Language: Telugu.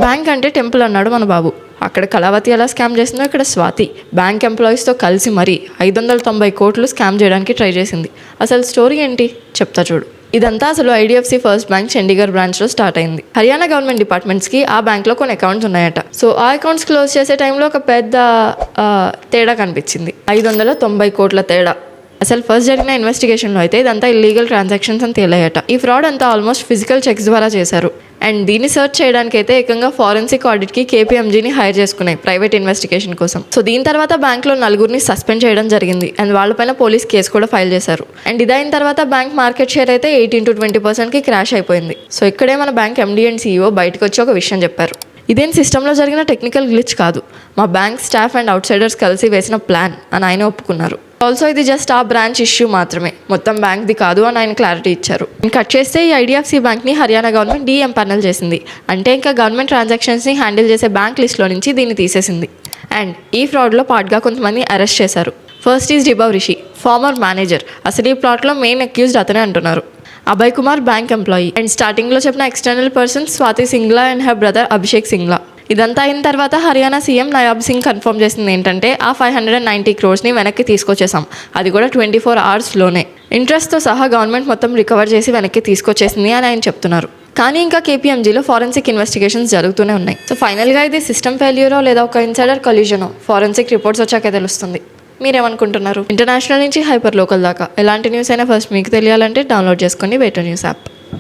బ్యాంక్ అంటే టెంపుల్ అన్నాడు మన బాబు. అక్కడ కళావతి ఎలా స్కామ్ చేసిందో ఇక్కడ స్వాతి బ్యాంక్ ఎంప్లాయీస్తో కలిసి మరీ 590 కోట్లు స్కామ్ చేయడానికి ట్రై చేసింది. అసలు స్టోరీ ఏంటి చెప్తా చూడు. ఇదంతా అసలు ఐడిఎఫ్సి ఫస్ట్ బ్యాంక్ చండీగఢ్ బ్రాంచ్లో స్టార్ట్ అయింది. హర్యానా గవర్నమెంట్ డిపార్ట్మెంట్స్కి ఆ బ్యాంక్లో కొన్ని అకౌంట్స్ ఉన్నాయట. సో ఆ అకౌంట్స్ క్లోజ్ చేసే టైంలో ఒక పెద్ద తేడా కనిపించింది. 590 కోట్ల తేడా. అసలు ఫస్ట్ జరిగిన ఇన్వెస్టిగేషన్లో అయితే ఇదంతా ఇల్లీగల్ ట్రాన్సాక్షన్స్ అని తేలాయట. ఈ ఫ్రాడ్ అంతా ఆల్మోస్ట్ ఫిజికల్ చెక్స్ ద్వారా చేశారు. అండ్ దీన్ని సర్చ్ చేయడానికి అయితే ఏకంగా ఫారెన్సిక్ ఆడిట్కి కేపీఎంజీని హైర్ చేసుకున్నాయి ప్రైవేట్ ఇన్వెస్టిగేషన్ కోసం. సో దీని తర్వాత బ్యాంక్లో 4 సస్పెండ్ చేయడం జరిగింది. అండ్ వాళ్ళపైన పోలీస్ కేసు కూడా ఫైల్ చేశారు. అండ్ ఇదైన తర్వాత బ్యాంక్ మార్కెట్ షేర్ అయితే 18 to 20% క్రాష్ అయిపోయింది. సో ఇక్కడే మన బ్యాంక్ ఎండీ అండ్ సీఈఓ బయటకు వచ్చి ఒక విషయం చెప్పారు. ఇదేం సిస్టంలో జరిగిన టెక్నికల్ గ్లిచ్ కాదు, మా bank staff and out Zydus కలిసి వేసిన ప్లాన్ అని ఆయన ఒప్పుకున్నారు. ఆల్సో ఇది జస్ట్ ఆ బ్రాంచ్ ఇష్యూ మాత్రమే, మొత్తం బ్యాంక్ది కాదు అని ఆయన క్లారిటీ ఇచ్చారు. కట్ చేస్తే ఈ ఐడిఎఫ్సి బ్యాంక్ని హర్యానా గవర్నమెంట్ డీఎంపానల్ చేసింది. అంటే ఇంకా గవర్నమెంట్ ట్రాన్సాక్షన్స్ని హ్యాండిల్ చేసే బ్యాంక్ లిస్ట్లో నుంచి దీన్ని తీసేసింది. అండ్ ఈ ఫ్రాడ్లో పార్ట్గా కొంతమంది అరెస్ట్ చేశారు. ఫస్ట్ ఈజ్ డిబావ్ రిషి, ఫార్మర్ మేనేజర్. అసలు ఈ ప్లాట్లో మెయిన్ అక్యూజ్డ్ అతనే అంటున్నారు. Abhay Kumar bank employee. And స్టార్టింగ్లో చెప్పిన external person Swati Singla and her brother Abhishek Singla. ఇదంతా అయిన తర్వాత హర్యానా సీఎం నయాబ్ సింగ్ కన్ఫర్మ్ చేసింది ఏంటంటే ఆ 590 crores వెనక్కి తీసుకొచ్చేసాం, అది కూడా 24 hours ఇంట్రెస్ట్తో సహా గవర్నమెంట్ మొత్తం రికవర్ చేసి వెనక్కి తీసుకొచ్చేసింది అని ఆయన చెప్తున్నారు. కానీ ఇంకా కేపీఎంజీలో ఫారెన్సిక్ ఇన్వెస్టిగేషన్స్ జరుగుతూనే ఉన్నాయి. సో ఫైనల్గా ఇది సిస్టమ్ ఫెయిల్యూరో లేదా ఒక ఇన్సైడర్ కొల్యూజనో ఫారెన్సిక్ రిపోర్ట్స్ వచ్చాకే తెలుస్తుంది. మీరేమనుకుంటున్నారు? ఇంటర్నేషనల్ నుంచి హైపర్ లోకల్ దాకా ఎలాంటి న్యూస్ అయినా ఫస్ట్ మీకు తెలియాలంటే డౌన్లోడ్ చేసుకోండి వేటో న్యూస్ యాప్.